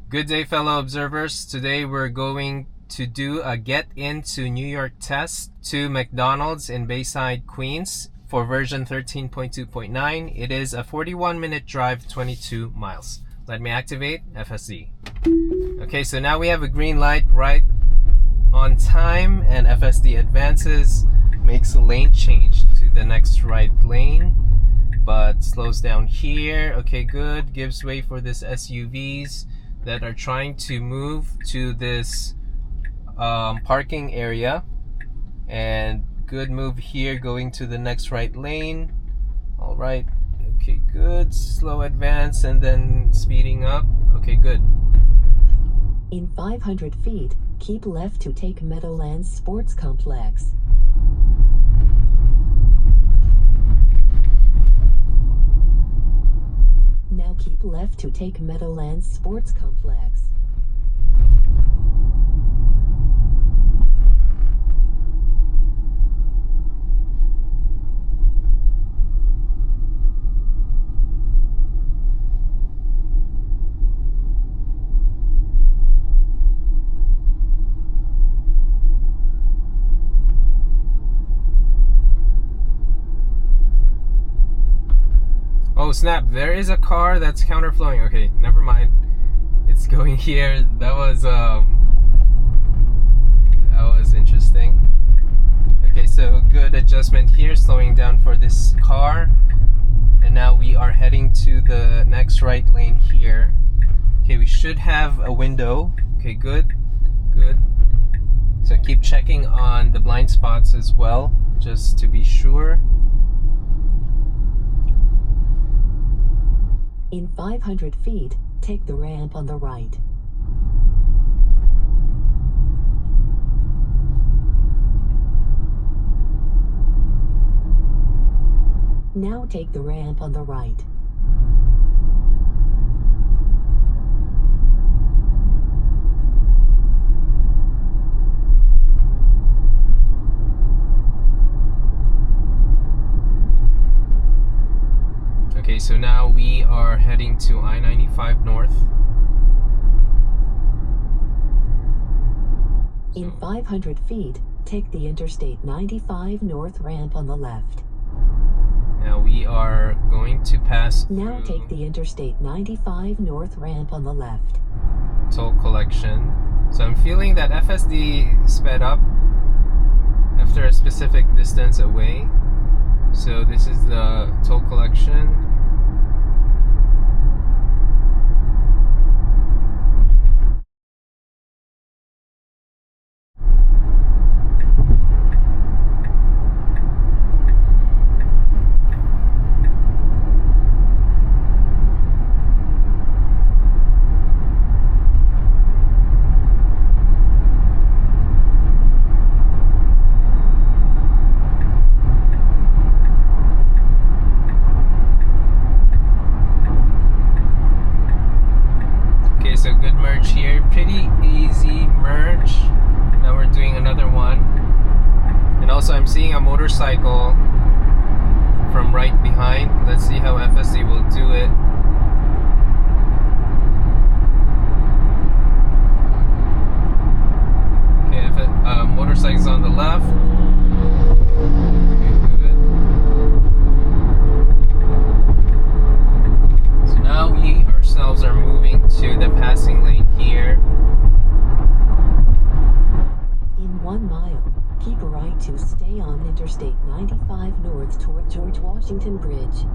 Good day, fellow observers. Today we're going to do a get into New York test to McDonald's in Bayside, Queens for version 13.2.9. It is a 41-minute drive, 22 miles. Let me activate FSD. Okay, so now we have a green light right on time, and FSD advances, makes a lane change to the next right lane, but slows down here. Okay, good. Gives way for this SUVs that are trying to move to this parking area, and good move here going to the next right lane. All right, okay, good. Slow advance and then speeding up. Okay, good. In 500 feet, keep left to take Meadowlands Sports Complex. Now keep left to take Meadowlands Sports Complex. Oh snap, there is a car that's counterflowing. Okay, never mind. It's going here. That was interesting. Okay, so good adjustment here, slowing down for this car. And now we are heading to the next right lane here. Okay, we should have a window. Okay, good. Good. So keep checking on the blind spots as well, just to be sure. In 500 feet, take the ramp on the right. Now take the ramp on the right. Okay, so now we are heading to I-95 North. In 500 feet, take the Interstate 95 North ramp on the left. Now we are going to pass Now take the Interstate 95 North ramp on the left. toll collection. So I'm feeling that FSD sped up after a specific distance away. So this is the toll collection. So good merge here, pretty easy merge. Now we're doing another one, and also I'm seeing a motorcycle from right behind. Let's see how FSD will do it. Okay, motorcycle's on the left. Okay, good. So now we ourselves are moving to the passing lane here. In 1 mile, keep right to stay on Interstate 95 North toward George Washington Bridge.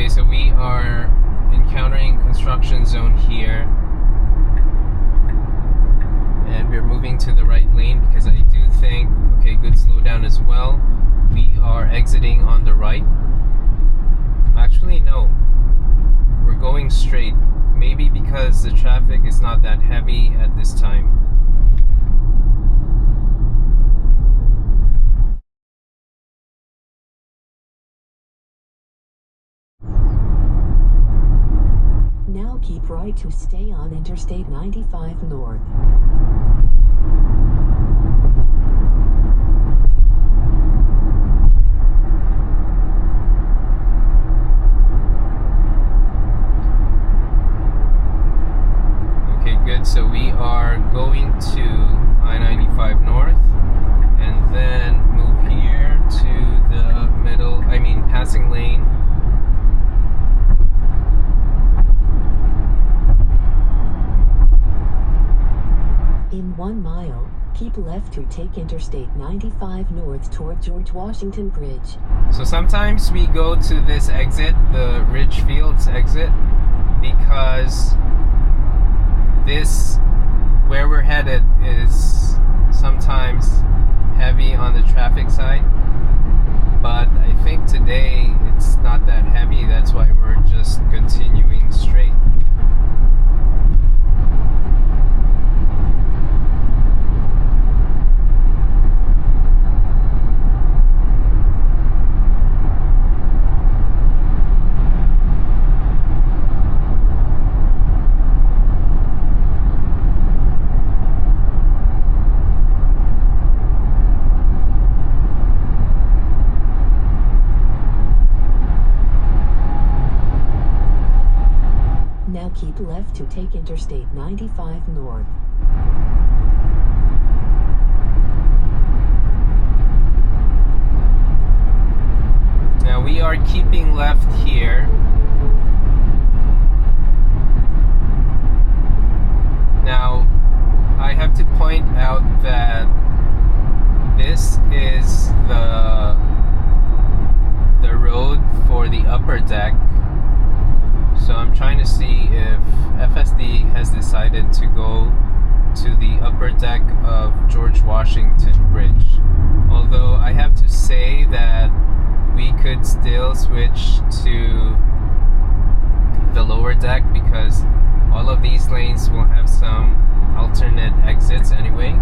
So we are encountering construction zone here, and we're moving to the right lane because I do think, okay, good slowdown as well. We are exiting on the right. Actually, no. because the traffic is not that heavy at this time. Now keep right to stay on Interstate 95 North. Okay, good. So we are going to I-95 North and then move here to the passing lane. In 1 mile, keep left to take Interstate 95 North toward George Washington Bridge. So sometimes we go to this exit, the Ridgefields exit, because this, where we're headed, is sometimes heavy on the traffic side. But I think today it's not that heavy, that's why we're just continuing straight. Now keep left to take Interstate 95 North. Now we are keeping left here. Now I have to point out that this is the road for the upper deck. So I'm trying to see if FSD has decided to go to the upper deck of George Washington Bridge. Although I have to say that we could still switch to the lower deck because all of these lanes will have some alternate exits anyway.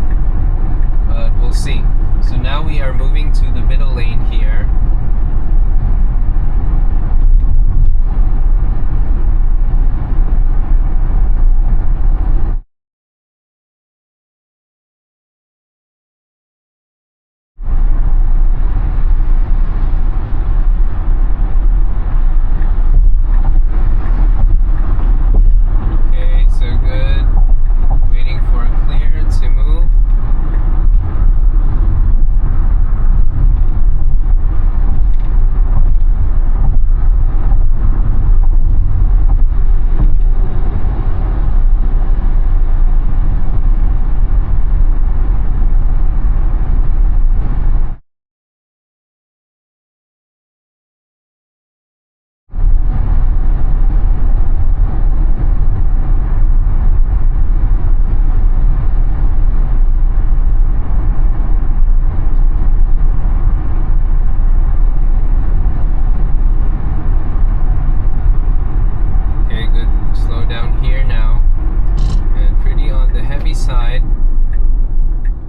But we'll see. So now we are moving to the middle lane here.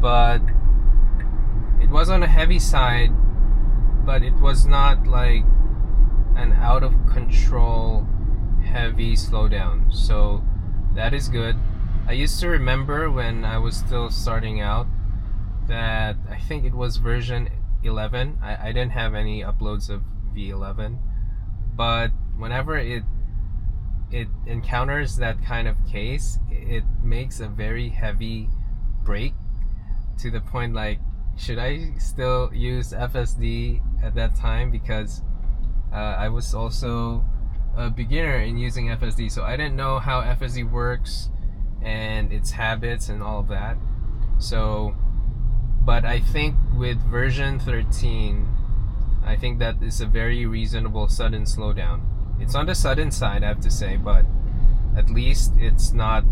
But it was on a heavy side, but it was not like an out of control heavy slowdown, so that is good. I used to remember when I was still starting out that I think it was version 11. I didn't have any uploads of V11, but whenever it encounters that kind of case, it makes a very heavy brake to the point like, should I still use FSD at that time? Because I was also a beginner in using FSD, so I didn't know how FSD works and its habits and all of that. So, but I think with version 13, I think that is a very reasonable sudden slowdown. It's on the sudden side, I have to say, but at least it's not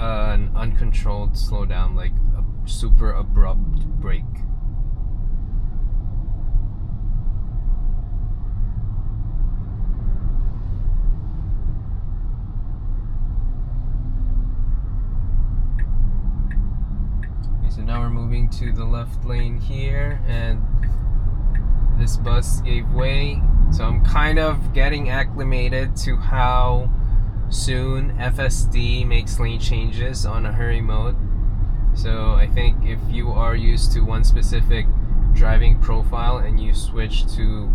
an uncontrolled slowdown, like a super abrupt brake. moving to the left lane here, and this bus gave way. So I'm kind of getting acclimated to how soon FSD makes lane changes on a hurry mode. So I think if you are used to one specific driving profile and you switch to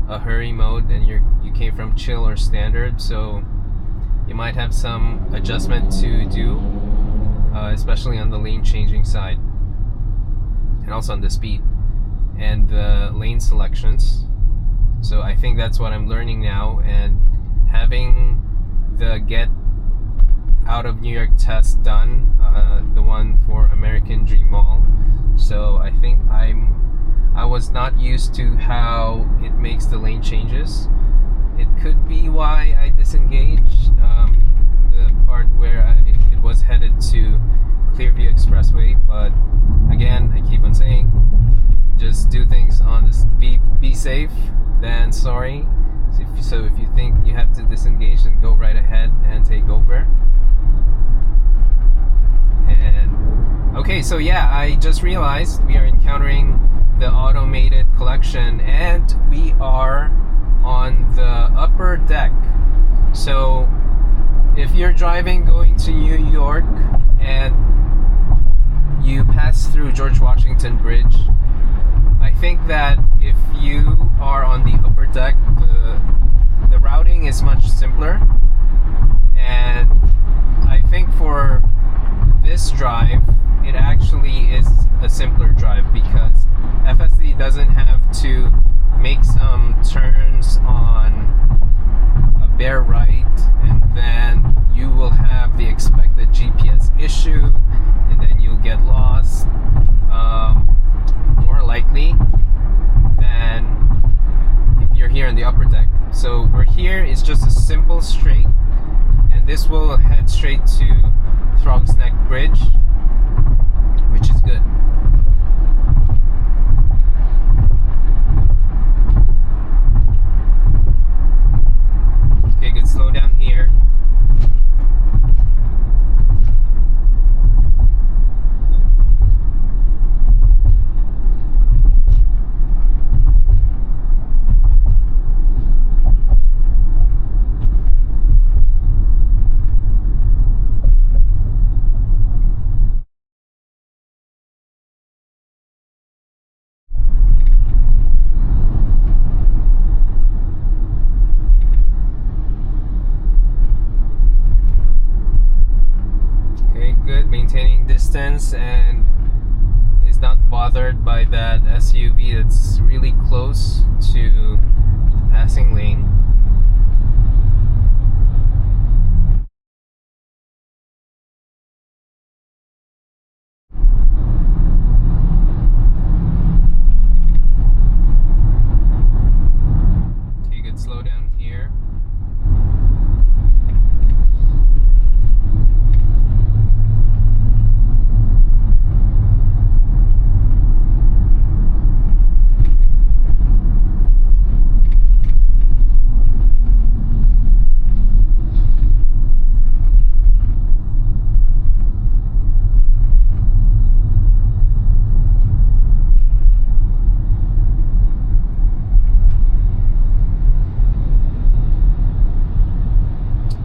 a hurry mode and you came from chill or standard, so you might have some adjustment to do, especially on the lane changing side and also on the speed and the lane selections. So I think that's what I'm learning now, and having the get out of New York test done, the one for American Dream Mall. So I think I was not used to how it makes the lane changes. It could be why I disengaged the part where it was headed to Clearview Expressway. But again, I keep on saying, just do things on this. Be safe than sorry. So if you think you have to disengage, then go right ahead and take over. And okay, so yeah, I just realized we are encountering the automated collection, and we are on the upper deck. So if you're driving going to New York and you pass through George Washington Bridge, I think that if you are on the upper deck, the routing is much simpler. And I think for this drive, it actually is a simpler drive because FSD doesn't have to make some turns on a bare right, and then you will have the expected GPS issue, and then you'll get lost, more likely than if you're here in the upper deck. So we're here, it's just a simple straight, and this will head straight to Throggs Neck Bridge, which is good. Okay, good slowdown here. Maintaining distance and is not bothered by that SUV that's really close to the passing lane. Okay, good slowdown here.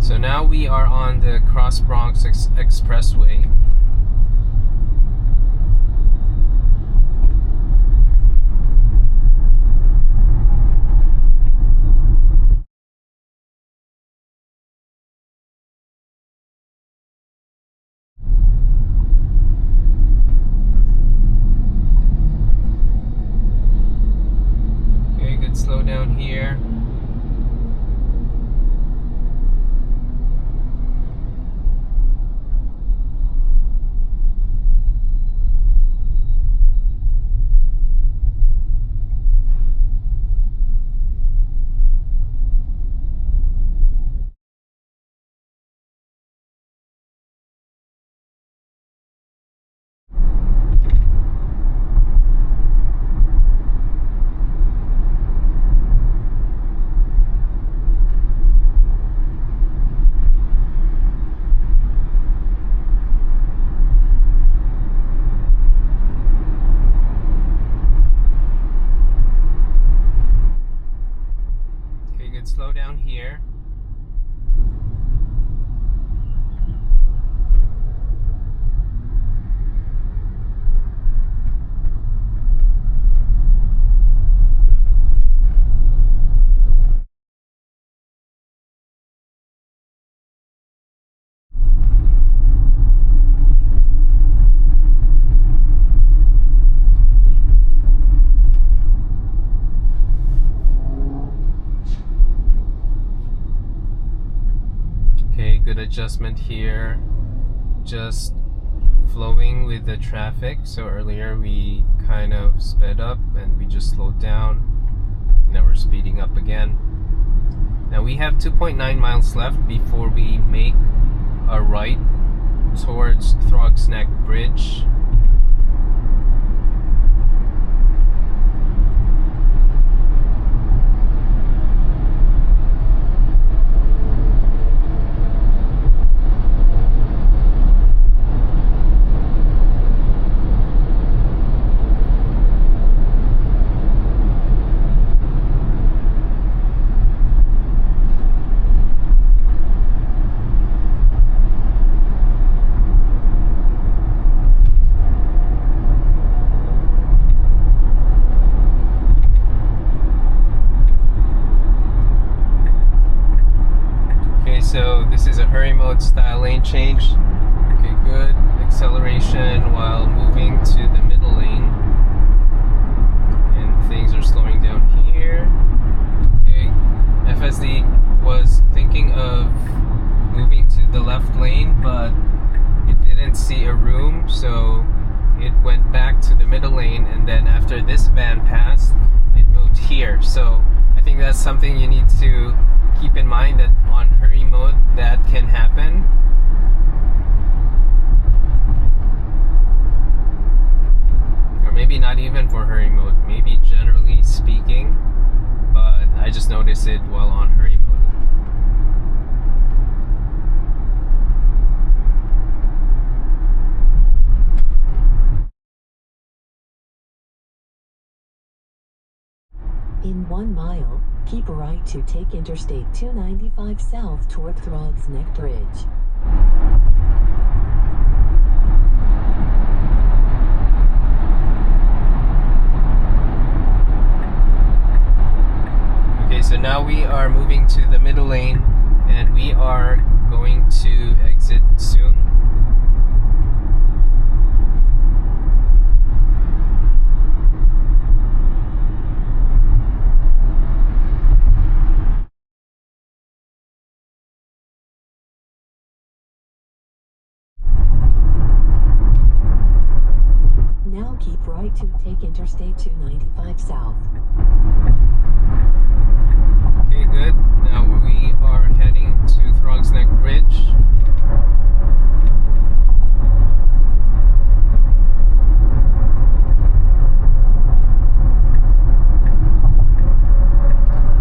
So now we are on the Cross Bronx Expressway. Okay, good slowdown here. down here. Good adjustment here, just flowing with the traffic. So earlier we kind of sped up and we just slowed down. Now we're speeding up again. Now we have 2.9 miles left before we make a right towards Throggs Neck Bridge. So this is a hurry mode style lane change. Okay, good. Acceleration while moving to the middle lane. And things are slowing down here. Okay, FSD was thinking of moving to the left lane, but it didn't see a room, so it went back to the middle lane, and then after this van passed, it moved here. So I think that's something you need to keep in mind, that on hurry mode that can happen. Or maybe not even for hurry mode, maybe generally speaking, but I just noticed it while on hurry mode. In 1 mile, keep a right to take Interstate 295 south toward Throggs Neck Bridge. Okay, so now we are moving to the middle lane and we are going to exit soon. Now keep right to take Interstate 295 south. Okay, good. Now we are heading to Throggs Neck Bridge.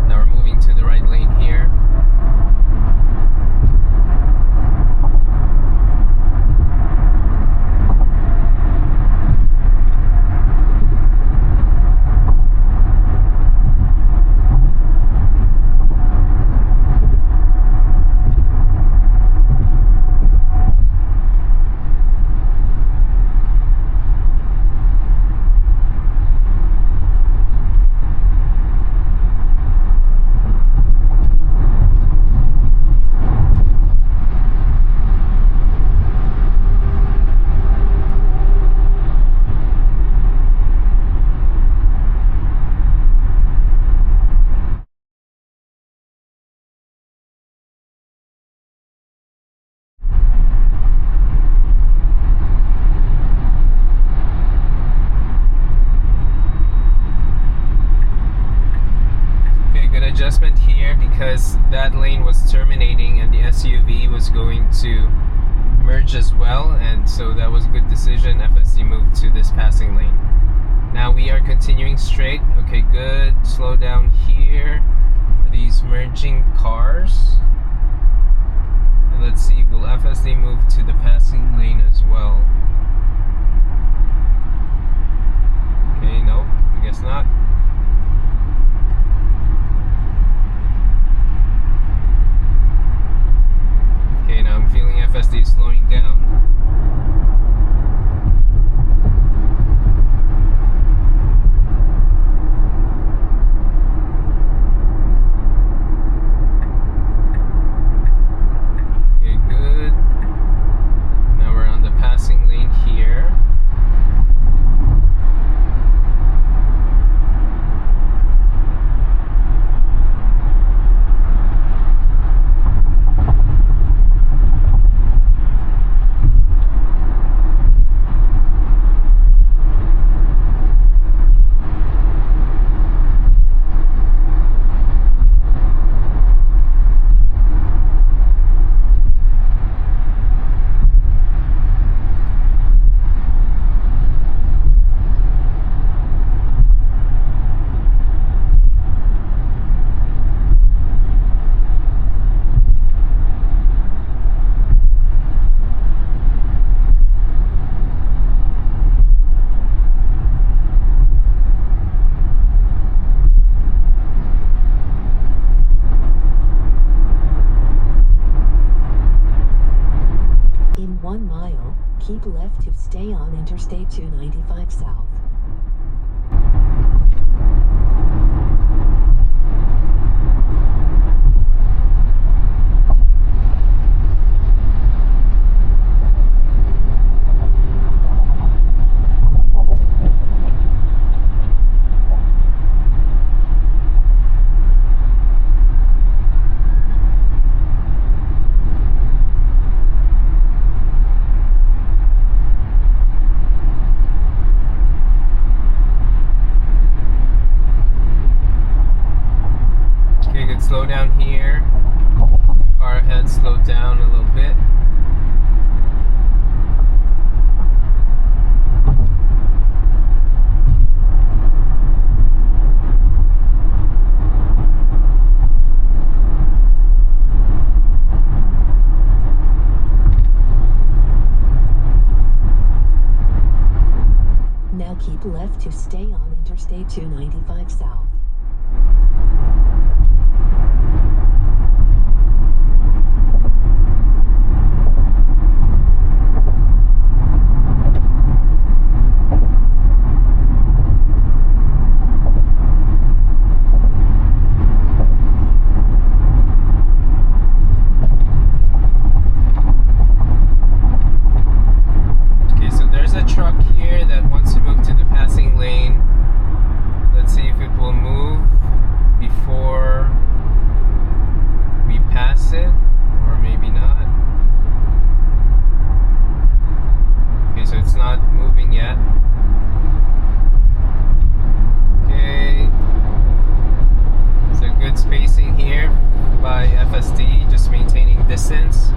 Now we're moving to the right lane here. Adjustment here because that lane was terminating and the SUV was going to merge as well, and so that was a good decision. FSD moved to this passing lane. Now we are continuing straight. Okay, good. Slow down here for these merging cars. And let's see, will FSD move to the passing lane as well? Okay, nope, I guess not. stay on Interstate 295 South. Slow down here. The car ahead slowed down a little bit. Now keep left to stay on Interstate 295 South. Spacing here by FSD, just maintaining distance.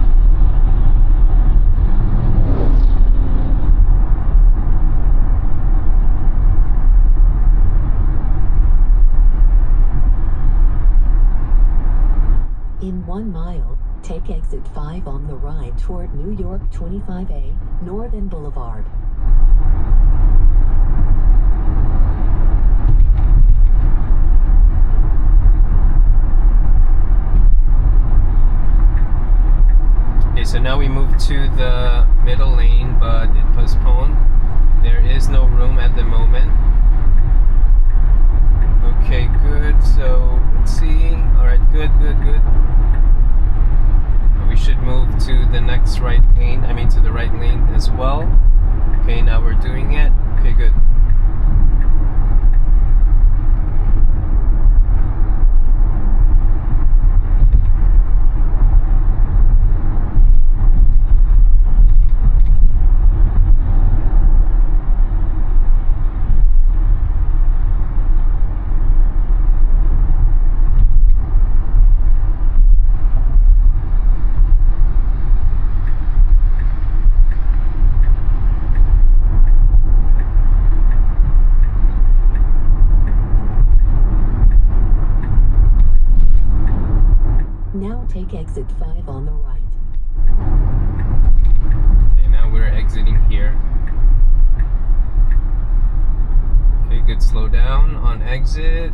In 1 mile, take exit 5 on the right toward New York 25A, Northern Blvd. So now we move to the middle lane, but it postponed. There is no room at the moment. Okay, good. So let's see. Alright, good. We should move to the next right lane. I mean to the right lane as well. Okay, now we're doing it. Okay, good. Now take exit 5 on the right. Okay, now we're exiting here. Okay, good. Slow down on exit.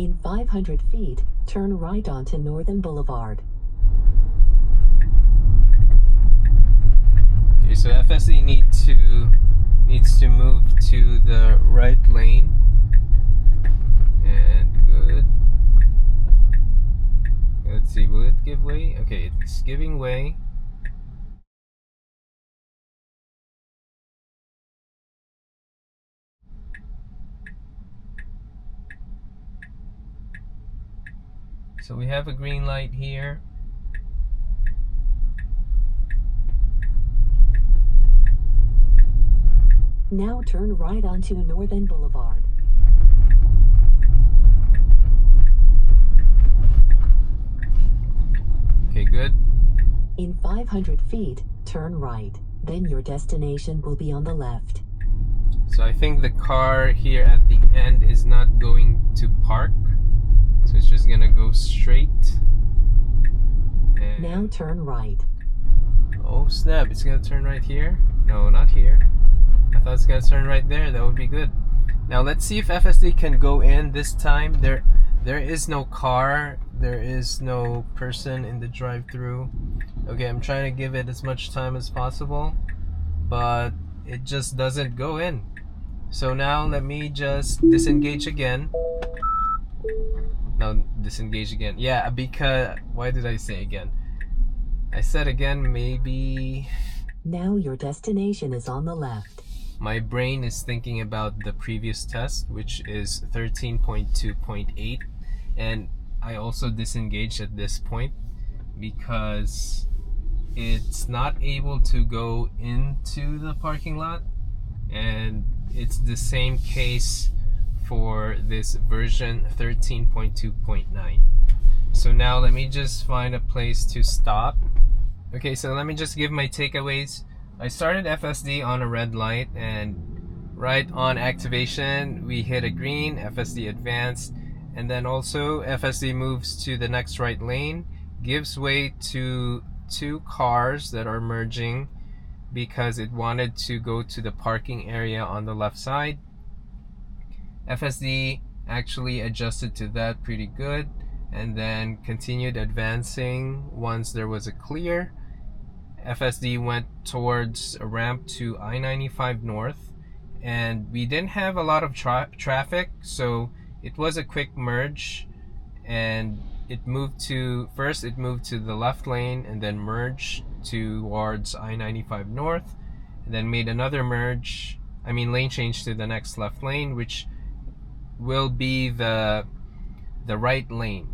In 500 feet, turn right onto Northern Blvd. Okay, so FSD needs to move to the right lane. And good. Let's see, will it give way? Okay, it's giving way. So we have a green light here. Now turn right onto Northern Blvd. Okay, good. In 500 feet, turn right. Then your destination will be on the left. So I think the car here at the end is not going to park. So it's just gonna go straight. And Now turn right. oh snap, it's gonna turn right here? No, not here. I thought it's gonna turn right there. That would be good. Now let's see if FSD can go in this time. There is no car. There is no person in the drive-through. Okay, I'm trying to give it as much time as possible, but it just doesn't go in. So now let me just disengage again. No, disengage again. Yeah, because why did I say again? I said again, maybe Now your destination is on the left. my brain is thinking about the previous test, which is 13.2.8, and I also disengaged at this point because it's not able to go into the parking lot, and it's the same case for this version 13.2.9. So now let me just find a place to stop. Okay, so let me just give my takeaways. I started FSD on a red light, and right on activation we hit a green, FSD advanced, and then also FSD moves to the next right lane, gives way to two cars that are merging because it wanted to go to the parking area on the left side. FSD actually adjusted to that pretty good and then continued advancing once there was a clear. FSD went towards a ramp to I-95 North, and we didn't have a lot of traffic, so it was a quick merge, and it moved to the left lane and then merged towards I-95 North, and then made another lane change to the next left lane, which will be the right lane,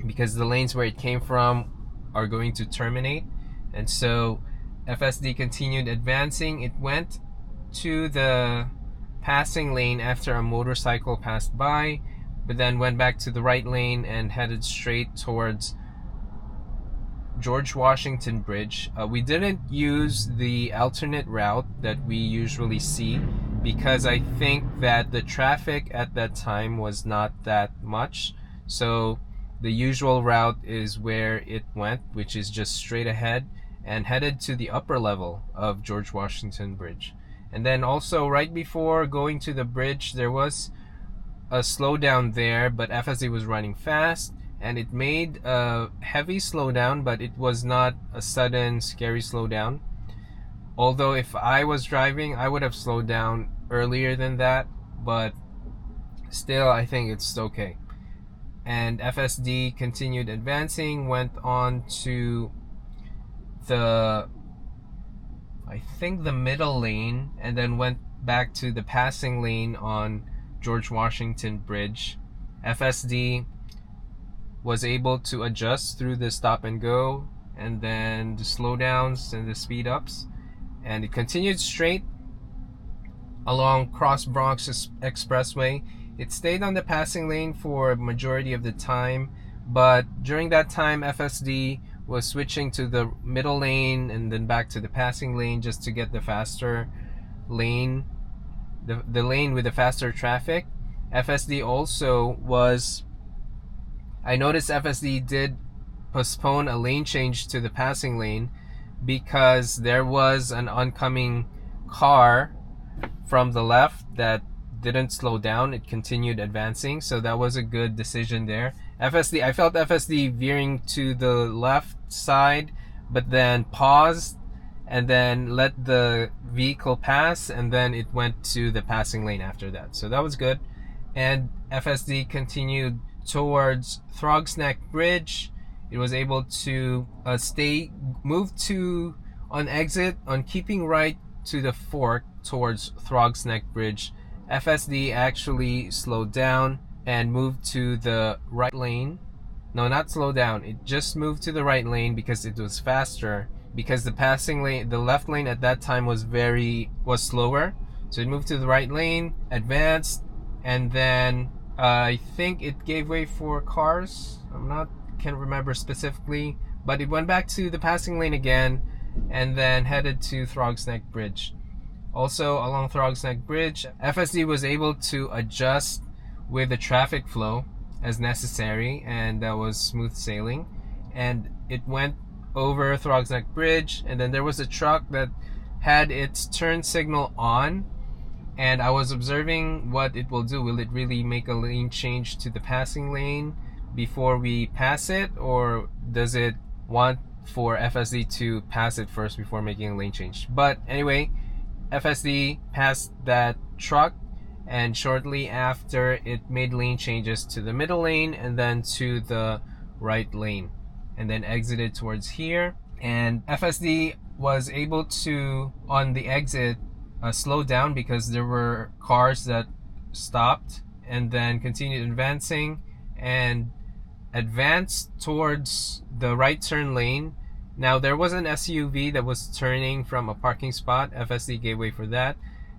because the lanes where it came from are going to terminate. And so FSD continued advancing. It went to the passing lane after a motorcycle passed by, but then went back to the right lane and headed straight towards George Washington Bridge. We didn't use the alternate route that we usually see because I think that the traffic at that time was not that much. So the usual route is where it went, which is just straight ahead and headed to the upper level of George Washington Bridge. And then also right before going to the bridge, there was a slowdown there, but FSD was running fast and it made a heavy slowdown, but it was not a sudden scary slowdown. Although if I was driving, I would have slowed down earlier than that, but still I think it's okay. And FSD continued advancing, went on to the middle lane, and then went back to the passing lane on George Washington Bridge. FSD was able to adjust through the stop and go and then the slowdowns and the speed ups, and it continued straight along Cross Bronx Expressway. It stayed on the passing lane for a majority of the time, but during that time FSD was switching to the middle lane and then back to the passing lane just to get the faster lane, the lane with the faster traffic. FSD also was, I noticed FSD did postpone a lane change to the passing lane because there was an oncoming car from the left that didn't slow down. It continued advancing, so that was a good decision there. I felt FSD veering to the left side, but then paused and then let the vehicle pass, and then it went to the passing lane after that. So that was good. And FSD continued towards Throggs Neck Bridge. It was able to move to on exit on keeping right to the fork towards Throggs Neck Bridge. FSD actually slowed down and moved to the right lane. No, not slow down. It just moved to the right lane because it was faster, because the passing lane, the left lane at that time was slower. So it moved to the right lane, advanced, and then I think it gave way for cars. Can't remember specifically, but it went back to the passing lane again and then headed to Throggs Neck Bridge. Also along Throggs Neck Bridge, FSD was able to adjust with the traffic flow. as necessary, and that was smooth sailing. And it went over Throggs Neck Bridge, and then there was a truck that had its turn signal on, and I was observing what it will do. Will it really make a lane change to the passing lane before we pass it, or does it want for FSD to pass it first before making a lane change? But anyway, FSD passed that truck, and shortly after it made lane changes to the middle lane and then to the right lane, and then exited towards here. And FSD was able to, on the exit, slow down because there were cars that stopped, and then continued advancing and advanced towards the right turn lane. Now there was an SUV that was turning from a parking spot. FSD gave way for that.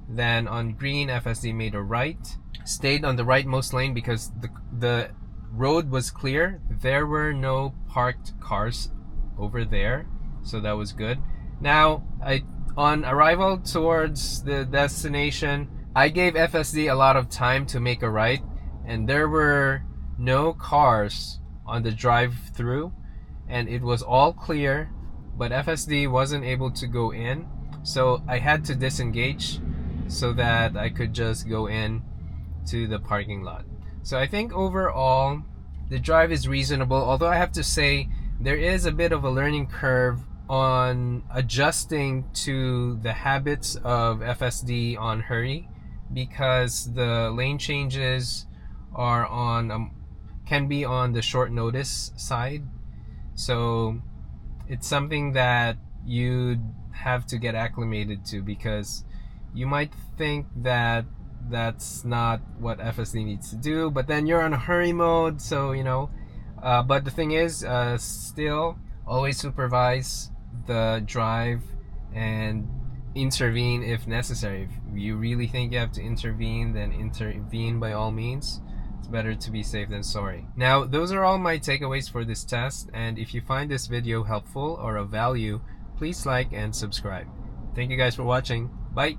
Then on green, FSD made a right, stayed on the rightmost lane because the road was clear. There were no parked cars over there, so that was good. Now, on arrival towards the destination, I gave FSD a lot of time to make a right, and there were no cars on the drive-through, and it was all clear, but FSD wasn't able to go in, so I had to disengage so that I could just go in to the parking lot. So I think overall the drive is reasonable, although I have to say there is a bit of a learning curve on adjusting to the habits of FSD on hurry, because the lane changes are on can be on the short notice side. So it's something that you'd have to get acclimated to, because you might think that that's not what FSD needs to do, but then you're on a hurry mode, so you know. But the thing is, still always supervise the drive and intervene if necessary. If you really think you have to intervene, then intervene by all means. It's better to be safe than sorry. Now, those are all my takeaways for this test, and if you find this video helpful or of value, please like and subscribe. Thank you guys for watching. Bye!